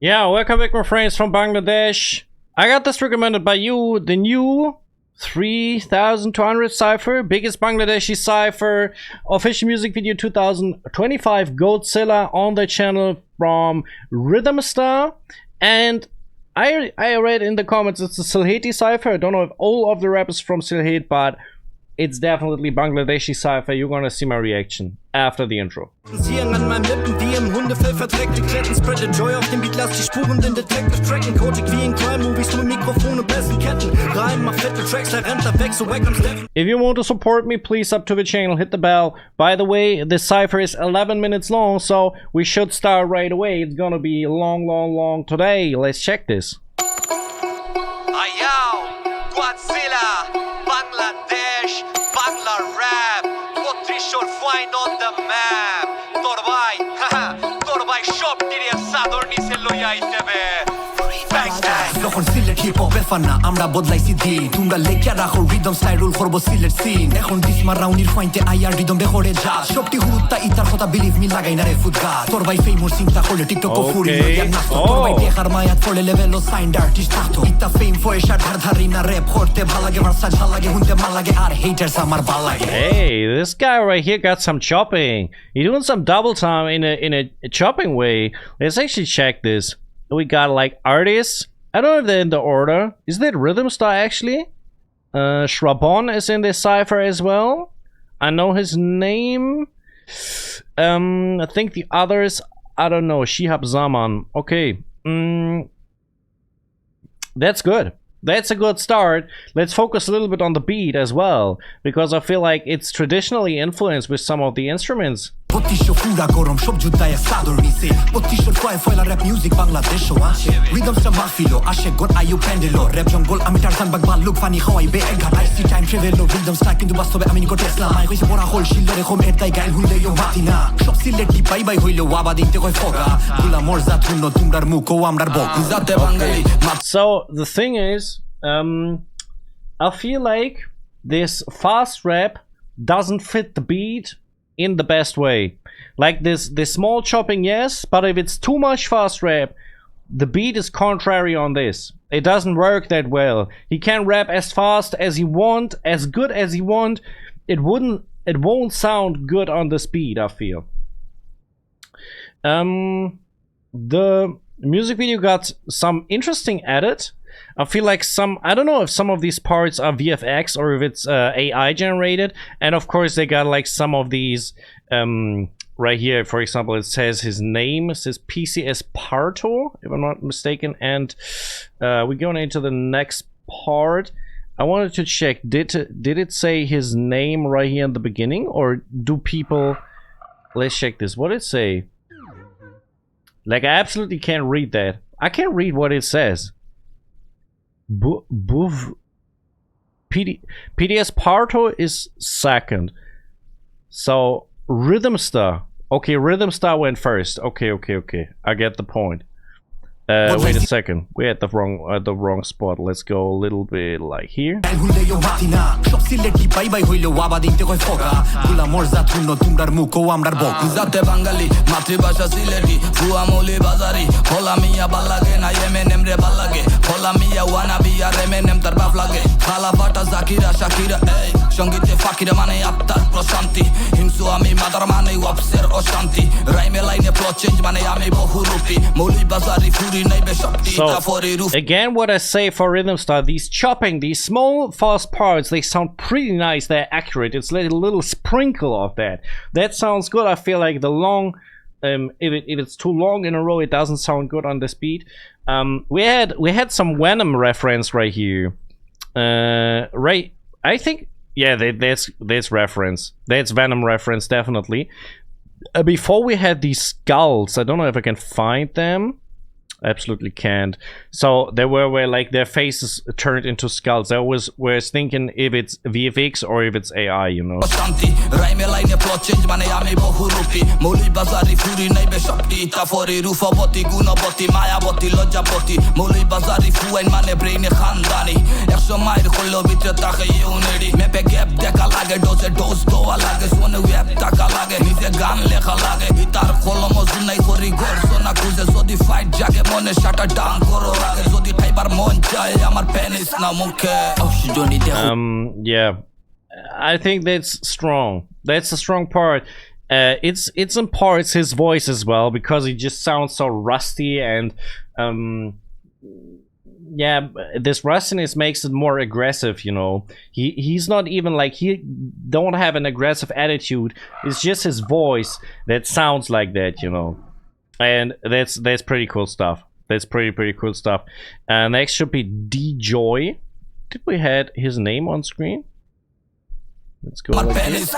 Yeah, welcome back my friends from Bangladesh. I got this recommended by you, the new 3200 Cypher, biggest Bangladeshi Cypher, official music video 2025 Goatzilla on the channel from Rhythmsta. And I read in the comments it's a Sylheti Cypher. I don't know if all of the rappers from Sylhet, but it's definitely Bangladeshi Cypher. You're gonna see my reaction after the intro. An meinem Lippen wie im Hundefell verträgt die Kletten, spreadet Joy auf dem Beat, lass die Spuren den Detective tracken. Cojak wie in Crime-Movies, nur Mikrofone, besten Ketten. Reim, mach fette Tracks, da rennt er weg, so wack am Steppen. If you want to support me, please sub to the channel, hit the bell. By the way, this cypher is 11 minutes long, so we should start right away. It's gonna be long today. Let's check this. Ayaw, Goatzilla, Bangladesh, Bangla Rap, Potential find on the map. Torbay shop dire sador nise loya itebe. যখন Sylhet hip hop এফানা আমরা বদলাইছি দিন তোমরা লেখা রাখো rhythm style rule করবো Sylhet scene এখন ডিসমার রাউন্ডির ফাইনতে Iyer rhythm বেহরে যা সবটি হুরুত্তা ইতার কথা বিলিভ মি লাগাই না রে ফুটগা তোর ভাই ফেমাস চিন্তা করলে টিকটক ও ফুরি লইয়া নাচতো তোর ভাই দেখার মায়াত পড়লে লেভেল ও সাইন্ড আর্টিস্ট থাকতো ইতা ফেম ফয়সা ধারধারি না র্যাপ করতে ভাল লাগে ভার্সা ভাল লাগে হুনতে ভাল লাগে আর হেটারস আমার ভাল লাগে. Hey, this guy right here got some chopping. He's doing some double time in a chopping way. Let's actually check this. We got like artists. I don't know if they're in the order. Is that Rhythmsta actually? Shrabon is in this cypher as well. I know his name. I think the others, I don't know. Shihab Zaman. Okay. That's good. That's a good start. Let's focus a little bit on the beat as well, because I feel like it's traditionally influenced with some of the instruments. Pottisho pura gorom shob juddaya sador nise Pottisho foila rap music Bangladesho ashe Rhythmsta mahfilo ashe gon ayu pendelo rap jongol ami tarzan bag balluk fani khawai be egar I see time travelo Rhythmsta kintu bastobe ami niko Tesla mai hoise bora hol shillere khom ertai gail hunle yo matina shob sileti bai bai hoilo waba dinte koi foga gula morza thunno tumrar muko amrar bok zate Bengali. So the thing is, I feel like this fast rap doesn't fit the beat in the best way. Like this small chopping, yes, but if it's too much fast rap, the beat is contrary on this. It doesn't work that well. He can rap as fast as he want, as good as he want. It won't sound good on this beat, I feel. The music video got some interesting edit. I feel like I don't know if some of these parts are VFX or if it's AI generated. And of course they got like some of these right here. For example, it says his name. It says PCS Parto, if I'm not mistaken. And we're going into the next part. I wanted to check, did it say his name right here in the beginning? Or do people... Let's check this. What did it say? Like, I absolutely can't read that. I can't read what it says. PDS Parto is second. So Rhythmsta. Okay, Rhythmsta went first. Okay. I get the point. Wait a second. We're at the wrong spot. Let's go a little bit like here. সঙ্গীতে ফাকিরা মানে আত্মার প্রশান্তি হিংসু আমি mother মানে ওয়াপসের অশান্তি রাইমে লাইনে plot change মানে আমি বহুরূপী মৌলি বাজারি ফুরি নাইবে সবটি তা ফরি রূপ. Again, what I say for Rhythmsta, these chopping, these small fast parts, they sound pretty nice. They're accurate. It's like a little sprinkle of that. That sounds good. I feel like the long, if it's too long in a row, it doesn't sound good on this beat. We had some Venom reference right here. Right, I think. Yeah, that's reference. That's Venom reference, definitely. Before we had these skulls. I don't know if I can find them. Absolutely can't. So there were where like their faces turned into skulls. I was thinking if it's VFX or if it's AI, you know. মনে শাটা ডাং করো আগে যদি খাইবার মন চায় আমার penis না মুখে অক্সিজেনই দেহ yeah, I think that's strong. That's a strong part. It's in parts his voice as well, because he just sounds so rusty, and yeah, this rustiness makes it more aggressive, you know. He's not even like, he don't have an aggressive attitude. It's just his voice that sounds like that, you know. And that's pretty cool stuff. That's pretty cool stuff. Next should be D-Joy. Did we had his name on screen? Let's go. Like this.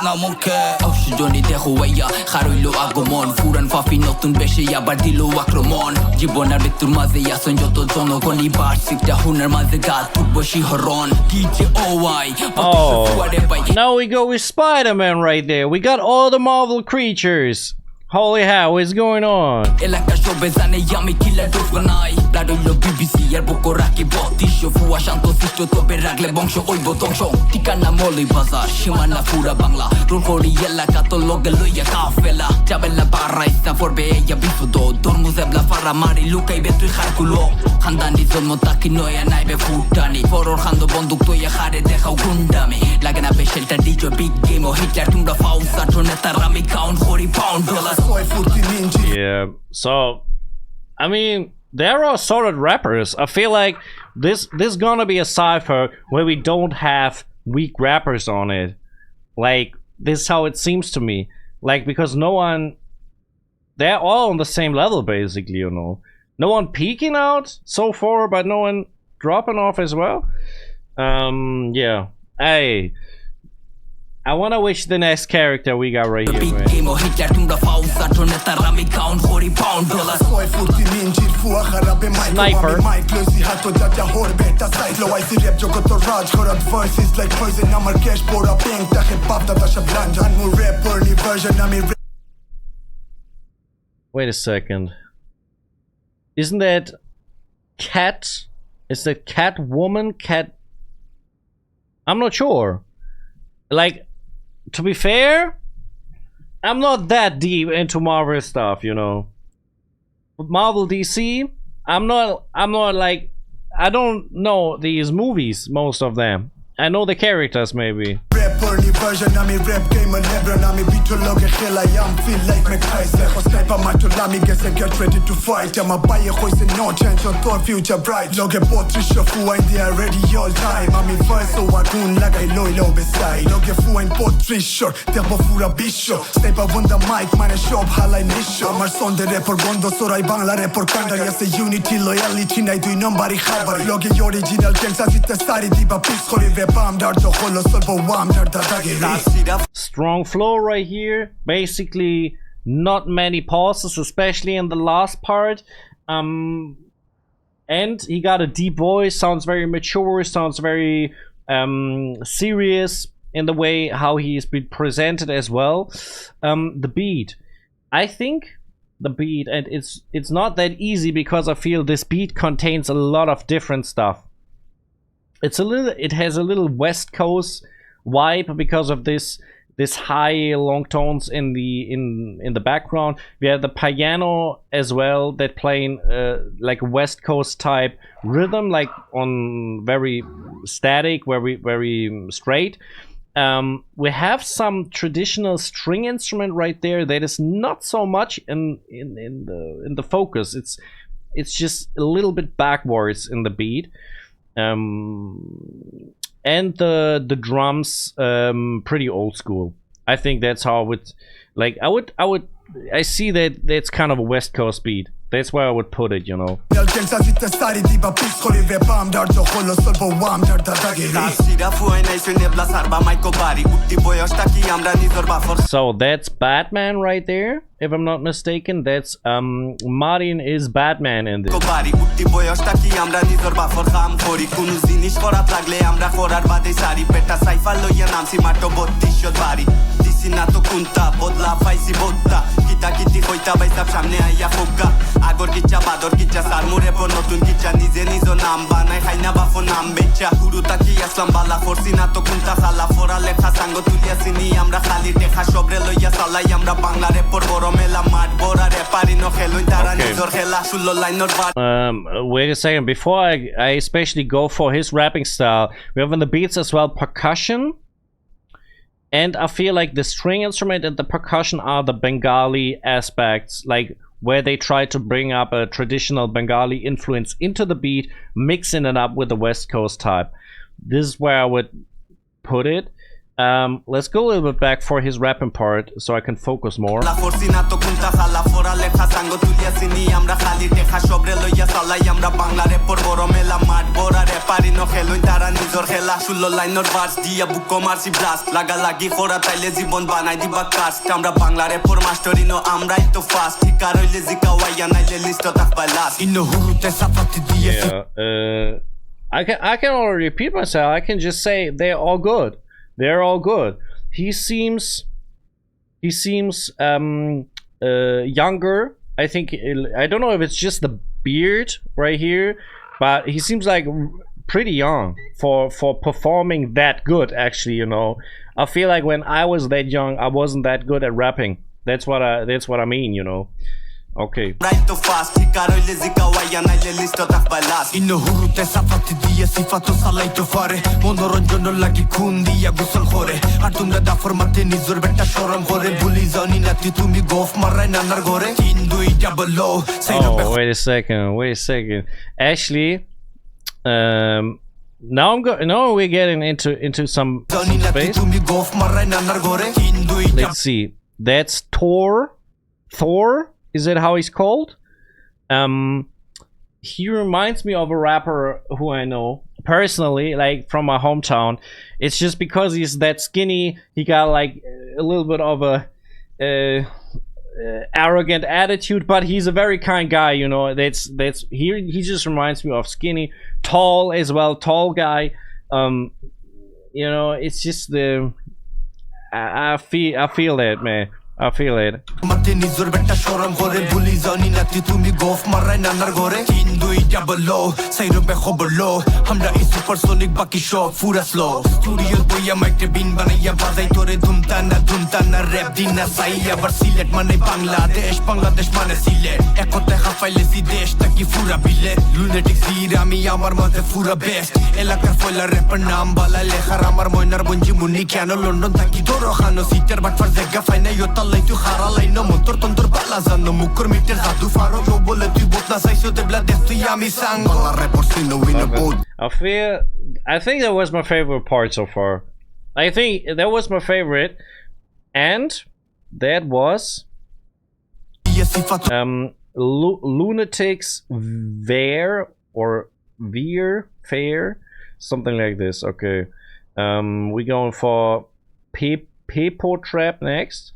অক্সিজেনই দেহ হইয়া খারইল আগমন ফুরান ফাফি নতুন বেশে আবার দিল আক্রমণ জীবন আর মৃত্যুর মাঝে আসন যত জনগণই বার্ষিকটা হুনার মাঝে গাত ফুটবো শিহরণ ডিজে ওয়াই now we go with Spider-Man right there. We got all the Marvel creatures. Holy hell, what's going on? এলাকা সবে জানে আমি কিলার ডোজ বানাই লাডইল বিবিসি আর বকো রাখি বত্রিশ ফুয়া শান্ত সৃষ্ট তবে রাখলে বংশ ওইব ধ্বংস ঠিকানা মলই বাজার সীমানা পুরা বাংলা রোল করি এলাকা তো লগে লইয়া কাফেলা যাবেলা বারাইস্তা পড়বে ইয়া বিপদ ধর্ম জেবলা ফারা মারি লুকাইবে তুই খারকুলো খানদানি জন্ম তাকি নয়া নাইবে ফুটানি পরর খান্দ বন্দুক তৈয়া খারে দেখাও গুন্ডামি লাগে না বেশেলটা ডিজো বিগ গেম ও হিটলার তোমরা ফাউসা নেতার আমি কাউন্ট করি pound dollar Yeah, so I mean, there are solid rappers. I feel like this gonna be a cypher where we don't have weak rappers on it. Like, this is how it seems to me. Like, because no one, they're all on the same level basically, you know. No one peaking out so far, but no one dropping off as well. Yeah. Hey, I wanna wish the next character we got right here, man. Sniper. Wait a second. Isn't that cat? Is that cat woman? Cat? I'm not sure. Like, to be fair, I'm not that deep into Marvel stuff, you know. Marvel DC, I'm not like, I don't know these movies, most of them. I know the characters maybe. early version আমি rap game and Hebron আমি বিটলগে খেলাই am feel like me Kaiser sniper matolami guess get ready to fight am baie khoise no chance on your future bright loge potrisho fuin they are ready all time আমি first so atun lagai loilo beside loge fuin potrisho tempo fura bisho sniper on the mic mine shop halai nisho amar sonde rapper gondo sorai bangla rapper kandar yase unity loyalty nai dui nombari khabar loge original gangsta sitte sari diba pis khori rap am dar to holo solvo wam dar strong flow right here. Basically, not many pauses, especially in the last part. And he got a deep voice, sounds very mature, sounds very serious in the way how he's been presented as well. The beat, I think the beat, and it's not that easy because I feel this beat contains a lot of different stuff. It has a little West Coast vibe because of this high long tones in the background. We have the piano as well that playing like West Coast type rhythm, like on very static, very straight. We have some traditional string instrument right there that is not so much in the focus. It's just a little bit backwards in the beat. And the drums pretty old school. I think that's how I would like I see that that's kind of a West Coast beat. That's where I would put it, you know. So that's Batman right there, if I'm not mistaken. That's Martin is Batman in this. করছি না তো কোনটা বদলা পাইছি বোধটা কিতা কিতি হইতা বাইসাব সামনে আইয়া ফোকা আগর কিচ্ছা বাদর কিচ্ছা সার মুরে পর নতুন কিচ্ছা নিজে নিজ নাম বানাই খাইনা বাফো নাম বেচা হুরু তাকি আসলাম বালা করছি না তো কোনটা খালা ফোরা লেখা সাঙ্গ তুলিয়াছি নি আমরা খালি দেখা সবরে লইয়া চালাই আমরা বাংলা রেপর বড় মেলা মাঠ বড়া রেপারি ন খেলুন তারা নিজর খেলা 16 লাইনর বাদ Wait a second, before I especially go for his rapping style, we have in the beats as well percussion. And I feel like the string instrument and the percussion are the Bengali aspects, like where they try to bring up a traditional Bengali influence into the beat, mixing it up with the West Coast type. This is where I would put it. Let's go a little bit back for his rapping part so I can focus more. I can already repeat myself. I can just say they're all good. They're all good. He seems younger. I think, I don't know if it's just the beard right here, but he seems like pretty young for performing that good, actually, you know. I feel like when I was that young, I wasn't that good at rapping. That's what I mean, you know. Okay. Right to fast, hikaroile zikawaya naile listo takbalas. Inno hurute safati diye sifato salai to fare. Monoronjono lagi khun diya gusal khore. Ar tumra da formate nizor beta shoram khore. Bhuli jani na ti tumi gof marai nanar gore. 3 2 double o. Oh, wait a second. Actually, now we're getting into some space. Let's see. That's Thor. Is it how he's called? He reminds me of a rapper who I know personally, like from my hometown. It's just because he's that skinny, he got like a little bit of a arrogant attitude, but he's a very kind guy, you know. That's he just reminds me of skinny, tall as well, tall guy. You know, it's just the I feel that, man. I feel it. Lunatix Veer ami amar mate pura best elakar foila rapper naam bala lekhar amar moinar bonji muni keno London taki doro khano sitar but far jagga faina yo tallai tu kharalai no motor tontor bala zanno mukur meter zadu faro yo bole tu botna saiso de bla destu yami sang bala rapper sino win a boat. I think that was my favorite part so far. I think that was my favorite, and that was Lunatix Veer or Veer, something like this. Okay, we going for People Trap next.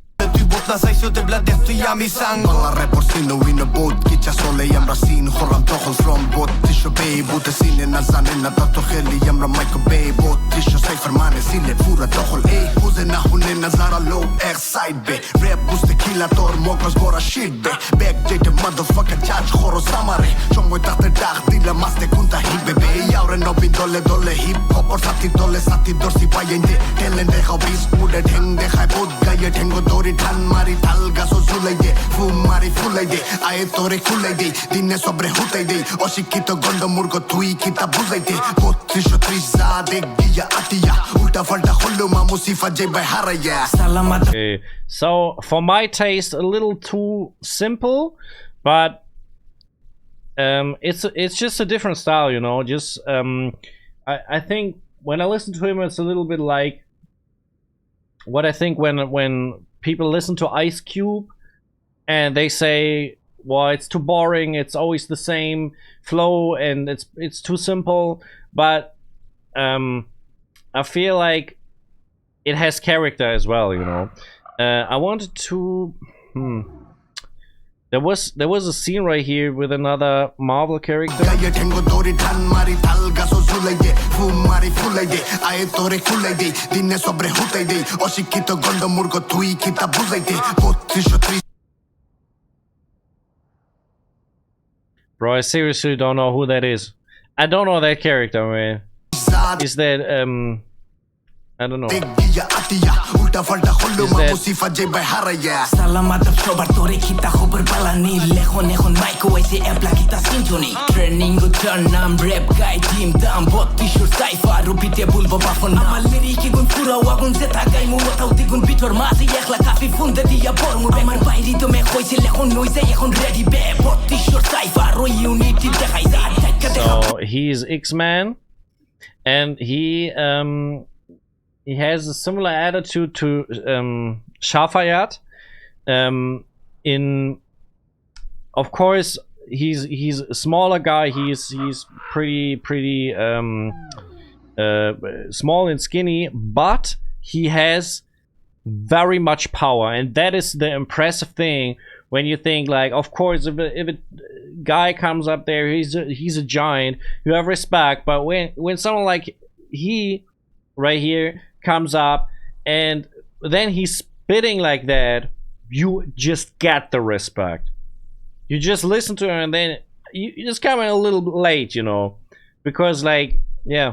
Botna saiso de bla destu yami sang bala rapper sino win a boat kicha sole yamra sin khoram tokhol from bot tisho bay bot sine na zanen na tato kheli yamra michael bay bot tisho cypher mane sine pura tokhol e uze na hune na zara low air side bay rap boost killer tor mokos bora shit bay back date motherfucker charge khoro samare chomoy tate dag dila maste kunta hibe bay yaure no bin dole hip hop or sati dorsi payende telen de hobbies mude dheng de khai bot gaye dhengo dori dhan mari tal gaso zulai de fum mari fulai de ae tore kulai de dinne sobre hutai de oshikito gondo murgo tui kita buzai de botrisho triza de giya atia ulta falta khullu ma musifa je by haraya salamat. Okay, so for my taste a little too simple, but it's just a different style, you know. Just I think when I listen to him, it's a little bit like what I think when people listen to Ice Cube and they say, well, it's too boring, it's always the same flow and it's too simple. But I feel like it has character as well, you know. I wanted to There was a scene right here with another Marvel character. গায়ে ঠেঙ্গো দড়ি ঠান মারি তাল গাছও ঝুলাই দে foam মারি ফুলাই দে আয়ে তোরে খুলাই দে দিনে সবরে হুতাই দে অশিক্ষিত গন্ড মূর্খ তুই কিতা বুঝাই দে 3230 Bro, I seriously don't know who that is. I don't know that character, man. Is that I don't know. গিয়া আতিয়া উল্টা পাল্টা হলো মা মুসিফা যে ভাই হারাইয়া সালামাত সবার তোরে কিতা খবর পালানি লেখন এখন মাইকো আইছে এপলা কিতা সিনজনি ট্রেনিং গো টার্ন নাম র‍্যাপ গাই টিম দাম 32 সাইফার রুপিতে বলবো বাফন আমার লিরিকে গুন পুরা ওয়াগুন যে থাকাই মু ওটাও দিগুন ভিতর মাঝে একলা কাফি ফোন দে দিয়া পড়মু আমার বাইরে তো মে কইছে লেখন নইছে এখন রেডি বে 32 সাইফার ও ইউনিটি দেখাই যা So he's X-Man, and he has a similar attitude to Shafayat. Of course, he's a smaller guy. He's pretty small and skinny, but he has very much power, and that is the impressive thing. When you think, like, of course, if a guy comes up there, he's a giant, you have respect. But when someone like he right here comes up and then he's spitting like that, you just get the respect. You just listen to him, and then you just come in a little bit late, you know, because, like, yeah,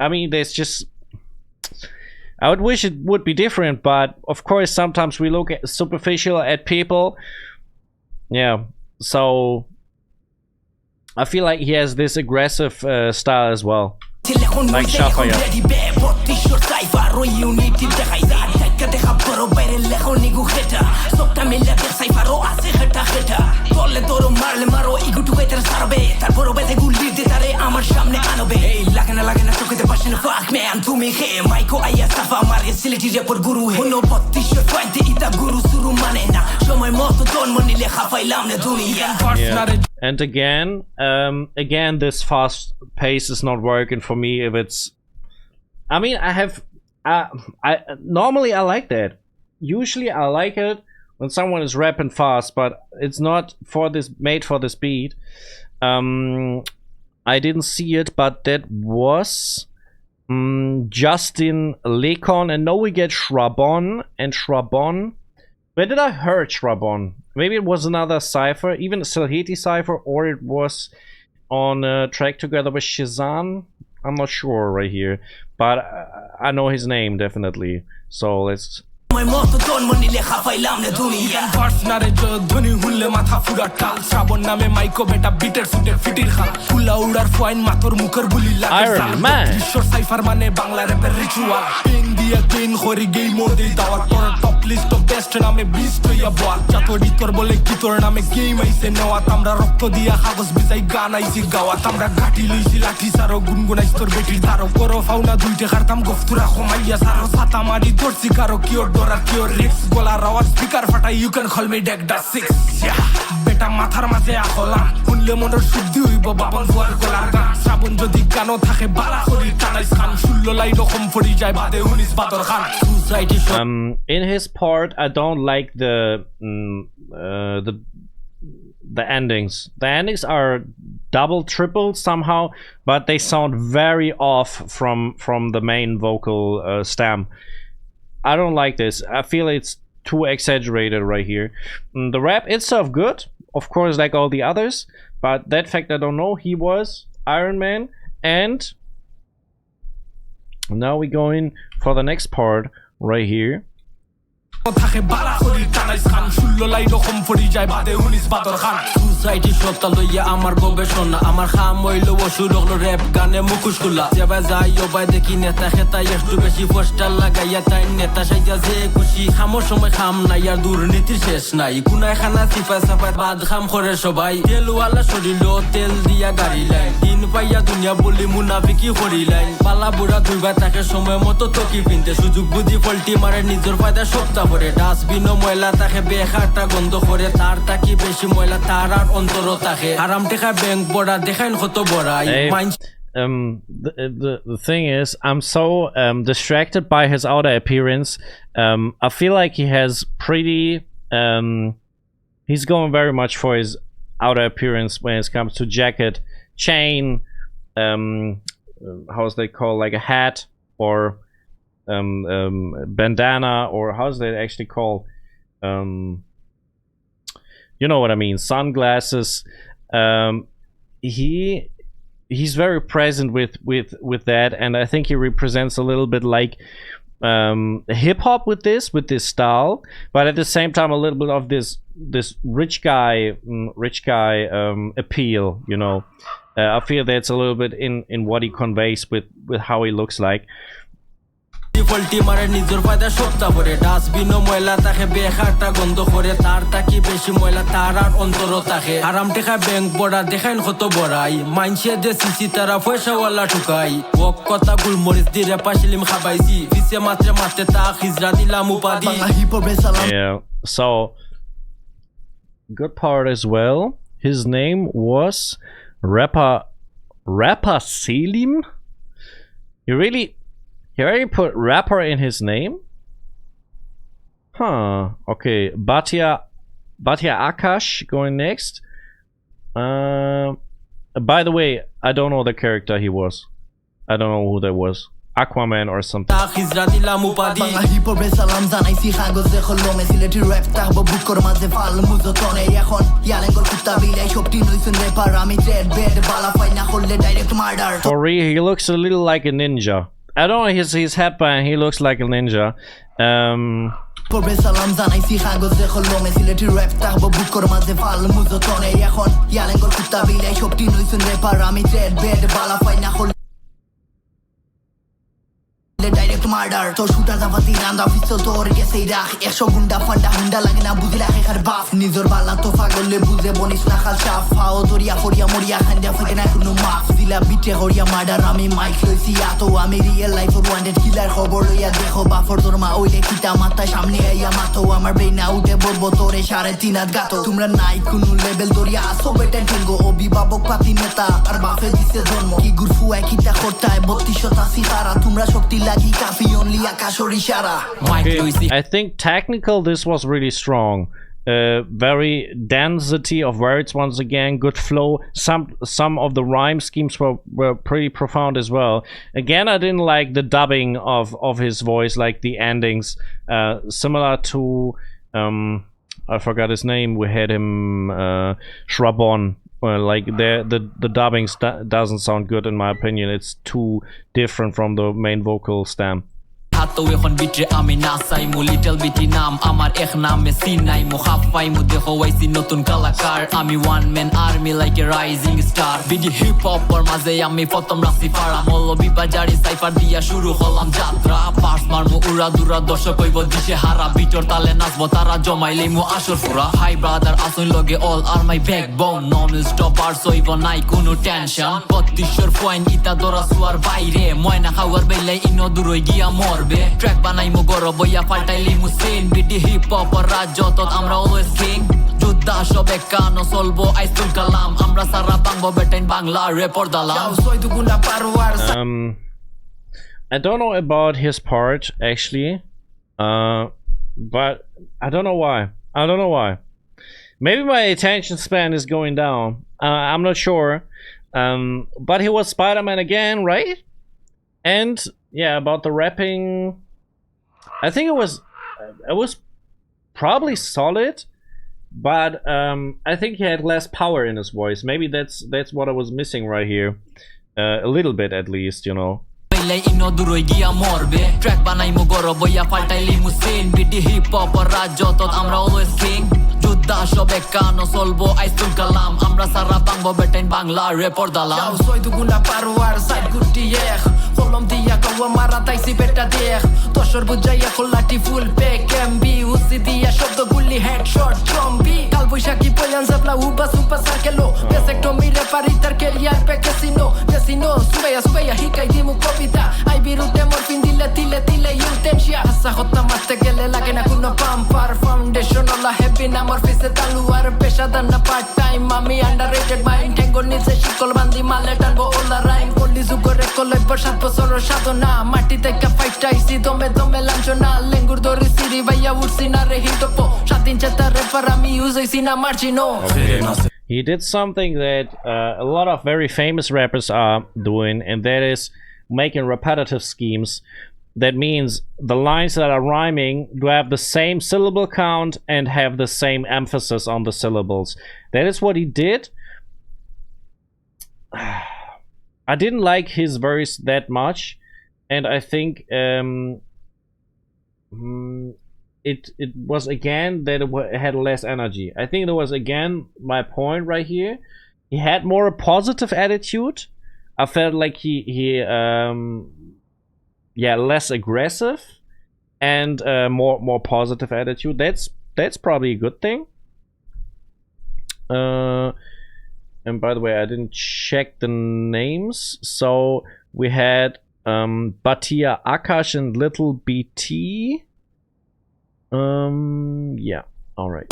I mean, there's just, I would wish it would be different, but of course sometimes we look at superficial at people. Yeah, so I feel like he has this aggressive style as well, like Shafaya. Yeah. And again, this fast pace is not working for me. If it's, I mean, I normally I like that. Usually I like it when someone is rapping fast, but it's not made for this beat. I didn't see it, but that was Justin Lekon, and now we get Shrabon and Shrabon. Where did I heard Shrabon? Maybe it was another cipher, even a Silheti cipher, or it was on a track together with Shazam. I'm not sure right here, but I know his name definitely. So let's. My motto don mani lekha pailam na duniya partner jo dhoni hulle matha pura tal shrabon name maiko beta beater suite fitir khan pula udar fine mator mukhar buli lage short cipher mane bangla rap ritual india queen khori gei mode dawat tor top list of best name beast ya bol chatori tor bole ki tor name game aise newa tamra rokto dia kagos bijai gan aise gawa tamra gati luisi lati saro gungunai tor betir daro koro fauna duite khartam goftura khomaiya saro sata mari dorsi karo kior Your rips gola rawa speaker fata you can call me deck da 6 yeah beta mathar maze akhola hunle monor shuddhi hoibo babon fuar golar ga shrabon jodi kano thake bala khori tanais khan shullo lai rokom fori jay bade 19 bador khan society in his part I don't like the endings. The endings are double triple somehow, but they sound very off from the main vocal stem. I don't like this. I feel it's too exaggerated right here. The rap itself good, of course, like all the others, but that fact I don't know. He was Iron Man, and now we're going for the next part right here. থাকে বালা খরি টানাইস খান শুল্লো লাই রকম ফরি যায় বাদে 19 বাদর খান society সত্তা লইয়া আমার গবেষণা আমার খাম হইল অসুর হলো র‍্যাপ গানে মুখোশ খোলা যাবা যাই ওবাই দেখি নেতা খেতা একটু বেশি পোস্টার লাগাইয়া তাই নেতা সাইজা যে খুশি খামোর সময় খাম নাই আর দুর্নীতির শেষ নাই কুনায় খানা সিফা সাফাত বাদ খাম করে সবাই তেলওয়ালা শরীর তেল দিয়া গাড়ি লাইন দিন পাইয়া দুনিয়া বলি মুনাফিকি করি লাইন পালা বুড়া দুইবা তাকে সময় মতো টকি পিনতে সুযোগ বুদ্ধি পল্টি মারে নিজের ফায়দা সপ্তা করে ডাস্টবিন ময়লা তাকে বেখারটা গন্ধ করে তার তাকি বেশি ময়লা তার আর অন্তর তাকে আরাম টেকা ব্যাংক বড়া দেখাইন কত বড়া the thing is, I'm so distracted by his outer appearance. I feel like he has pretty he's going very much for his outer appearance when it comes to jacket, chain, how's they called, like a hat or bandana, or how's that actually called? You know what I mean, sunglasses. He's very present with that, and I think he represents a little bit like hip hop with this style, but at the same time a little bit of this rich guy appeal, you know. I feel that's a little bit in what he conveys with how he looks like. Faulty মারে নিজের ফায়দা সপ্তাহ ভরে ডাস্টবিনও ময়লা থাকে বেখারটা গন্ধ করে তার তাকি বেশি ময়লা তার আর অন্তর থাকে আরাম টেকা ব্যাংক বড়া দেখাইন কত বড়াই মাইনসে দে সিসি তারা পয়সাওয়ালা ঠুকাই ওক কথা গুলমরিচ দিয়ে পাশিলিম খাবাইছি পিছে মাত্রে মাত্রে তা খিজরা দিলাম উপাধি Yeah, so good part as well. His name was rapper Selim. He already put rapper in his name? Huh. Okay. Bhatia Akash going next. By the way, I don't know the character he was. I don't know who that was. Aquaman or something. For real, he looks a little like a ninja. I don't know his headband, he looks like a ninja. Direct murder তো shooter দাফাতি রান্দা পিস্তল তোর গেছে রাখ 100 গুন্ডা ফান্ডা Honda লাগে না বুঝি রাখে খার বাপ নিজর বালা তো পাগলে বুঝে বনিস না খাল সাফ ফাও দরিয়া ফরিয়া মরিয়া খান্ডা ফকে না কোনো মাফ দিলা বিটে হরিয়া মার্ডার আমি মাইক লইছি আতো আমি রিয়েল লাইফ ওয়ান্টেড কিলার খবর লইয়া দেখো বাফর তোর মা ওইলে কিতা মাথা সামনে আইয়া মাতো আমার ব্রেন আউটে বলবো তোরে 3.5 হাত গাতো তোমরা নাই কোনো লেভেল দরিয়া আসো বেটা ঠেঙ্গো অভিভাবক পাতি নেতা আর বাফে দিছে জন্ম কি গুরফু একইটা করতায় 3280 তারা তোমরা শক্তি I think technical this was really strong. Very density of words once again, good flow. Some of the rhyme schemes were pretty profound as well. Again, I didn't like the dubbing of his voice, like the endings, similar to I forgot his name. We had him Shrabon. Like the dubbing doesn't sound good in my opinion. It's too different from the main vocal stem. হাতো এখন বিটরে আমি নাসাই মু little বিটি নাম আমার এক নামে Sinai মু হাফাই মু দেখো ওয়াইসি নতুন কলাকার আমি one man army like a rising star BD hip hopper মাঝে আমি প্রথম রাখছি পারা মৌলবি বাজারি সাইফার দিয়া শুরু হলাম যাত্রা পার্স মারমু উড়া দুরা দর্শক হইব দিশে হারা বিটর তালে নাচবো তারা জমাইলে মু আসর ফুরা হাই ব্রাদার আসুন লগে অল আর মাই ব্যাকবোন নন স্টপ আর সইব নাই কোনো টেনশন 32 পয়েন্ট ইতা দরা সুয়ার বাইরে ময়না খাওয়ার বেলাই ইনো দূরই গিয়া মরবে ট্র্যাক বানাইমু গরো বইয়া পাল্টাইলি মুসিন বিডি হিপ হপ আর রাজ্য তত আমরা অলওয়েজ কিং যুদ্ধা সবে কানো চলবো আইসুল কালাম আমরা সারা বাংবো বেটাইন Bangla রেপর দালাম I don't know about his part actually, but I don't know why. Maybe my attention span is going down. I'm not sure. But he was Spider-Man again, right? And yeah, about the rapping, I think it was probably solid, but I think he had less power in his voice. Maybe that's what I was missing right here, a little bit at least, you know. ইনো দূরই গিয়া মরবে track বানাইমু গরো বইয়া পাল্টাইলি mucin BD hip hop আর রাজ্য তত আমরা always king যুদ্ধা সবে কানো চলবো আইসুল কালাম আমরা সারা বাংবো বেটাইন বাংলা রেপর দালাম সই দুগুনা পারওয়ার সাইড গুটি এক কলম দিয়া কওয়া মারা তাইছি বেটা দেখ দশর বুঝাইয়া খোলাটি ফুল পেক এমবি উসি দিয়া শব্দ গুলি হেডশট জম্বি কাল বৈশাখী পয়ান জাবলা উবা সুপার সার্কেলো বেসেক্টমি রেপারি তার ক্যারিয়ার পে ক্যাসিনো সুবাইয়া হিকাই দিমু কবিতা আই বিরুদ্ধে মরফিন দিলে তিলে তিলে ইউটেনশিয়া হাসা হত্যা মারতে গেলে লাগে না কোনো পাম্পার ফাউন্ডেশন ওলা হেভি না আমার ফিসে তালুয়ার পেশাদার না পার্ট টাইম আমি আন্ডাররেটেড মাইন্ড ঠেঙ্গো নিচে শিকল বান্ধি মালে টানবো ওলা রাইম করলি যুগরে কলইব 7 বছরের সাধনা মাটি থেকে ফাইটটা আইছি দমে দমে লাঞ্ছনা লেঙ্গুর দরে সিরি ভাইয়া উঠছি না রে হিটপ স্বাধীন চেতা রেপার আমি ইউজ হইছি না মার্জিনো He did something that a lot of very famous rappers are doing, and that is making repetitive schemes. That means the lines that are rhyming do have the same syllable count and have the same emphasis on the syllables. That is what he did. I didn't like his verse that much, and I think it was again that it had less energy. I think there was again my point right here. He had more a positive attitude. I felt like he yeah, less aggressive and more positive attitude. That's probably a good thing. And by the way, I didn't check the names. So we had Batia Akash and Little BT. Yeah, all right.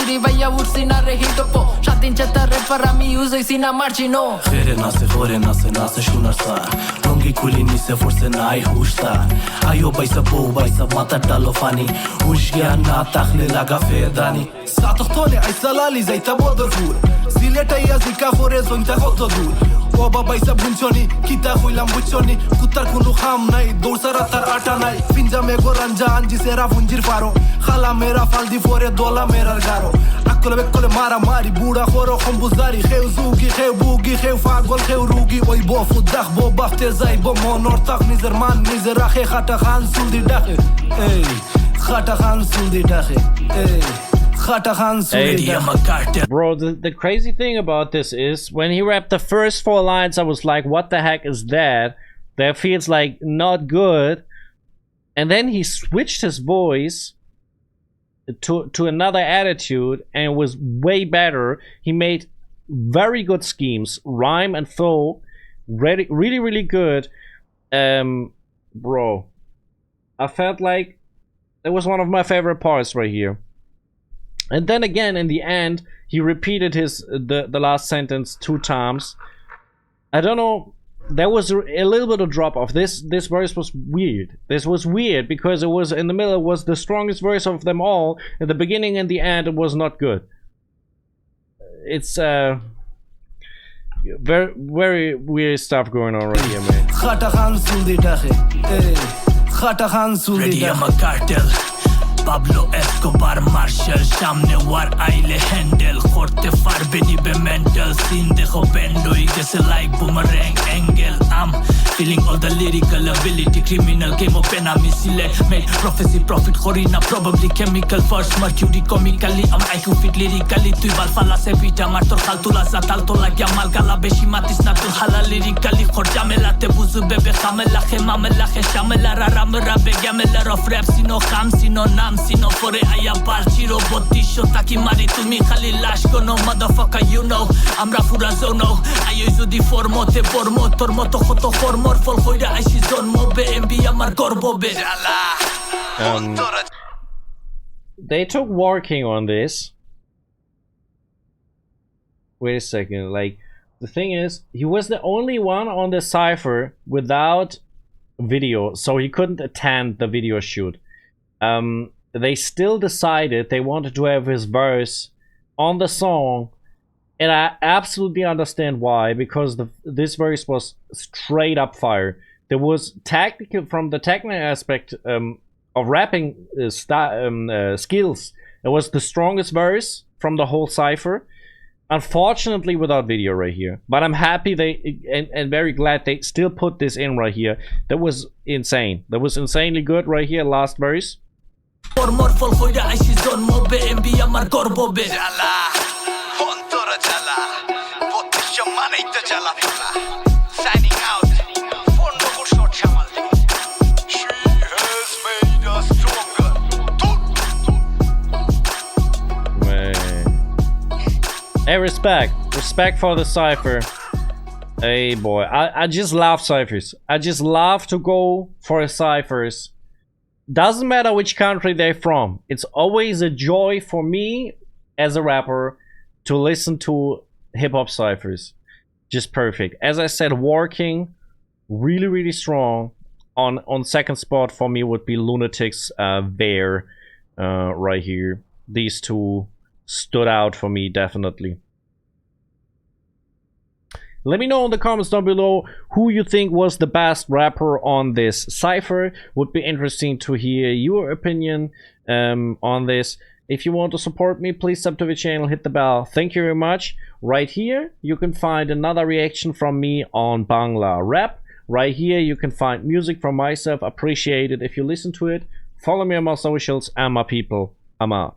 Oba baisa bunchoni kita hoilam buchoni kutar kunu kham nai dorsara tar ata nai pinja me goranja anji sera funjir faro khala mera faldi fore dola mera garo akole bekole mara mari buda khoro khombuzari kheu zugi kheu bugi kheu fagol kheu rugi oi bo fudah bo bafte zai bo monor tak nizer man nizer akhe khata khan suldi dakhe ey khata khan suldi dakhe ey Bro, the crazy thing about this is when he rapped the first 4 lines, I was like, what the heck is that? That feels like not good. And then he switched his voice to another attitude and it was way better. He made very good schemes, rhyme and flow, really good. Bro, I felt like it was one of my favorite parts right here. And then again, in the end, he repeated the last sentence 2 times. I don't know. There was a little bit of drop off. This verse was weird. This was weird because it was in the middle. It was the strongest verse of them all. At the beginning and the end, it was not good. It's very weird stuff going on right here, man. Pablo Escobar Marshall সামনে war আইলে handle করতে পারবে নিবে mental scene দেখো bend হয়ে গেছে like boomerang angle I'm feeling all the lyrical ability criminal came up and I'm select made prophecy profit করি না probably chemical first mercury comically I'm IQ fit lyrically তুই বাল ফালাসে পিটা মার তোর খাল তুলা জাতাল তোলা গিয়া মাল গালা বেশি মাতিস না তোর হালা lyrically খরচা মেলাতে বুঝু বেবে খামেলা খে মামেলা খে শামেলা রারামরা বেগামেলা অফ র‍্যাপ সিনো খাম সিনো নাম Sino fore aya balchiro botisho taki mari tumi khali lash kono motherfucker you know amra pura zono ayo jodi formo te pormo tor moto khoto hormor fol khoira aishi zonmo be mb amar gorbo be They took working on this. Wait a second, like the thing is he was the only one on the cipher without video, so he couldn't attend the video shoot. They still decided they wanted to have his verse on the song, and I absolutely understand why, because this verse was straight up fire. There was tactical, from the technical aspect of rapping skills, it was the strongest verse from the whole cipher. Unfortunately without video right here, but I'm happy they and very glad they still put this in right here. That was insane. That was insanely good right here, last verse. Formor fol khoira aishi zonmo be mb amar gorbo be Jala Hontora jala Botisho manei to jala fala Signing out Fondo ko short shamal She has made us stronger Man. Hey, respect for the cipher. Hey boy, I just love ciphers. I just love to go for ciphers. Doesn't matter which country they're from. It's always a joy for me as a rapper to listen to hip-hop ciphers. Just perfect. As I said, working really strong. On second spot for me would be Lunatix, Veer, right here. These two stood out for me definitely. Let me know in the comments down below who you think was the best rapper on this cypher. Would be interesting to hear your opinion on this. If you want to support me, please sub to the channel, hit the bell. Thank you very much. Right here, you can find another reaction from me on Bangla Rap. Right here, you can find music from myself. Appreciate it if you listen to it. Follow me on my socials and my people. I'm out.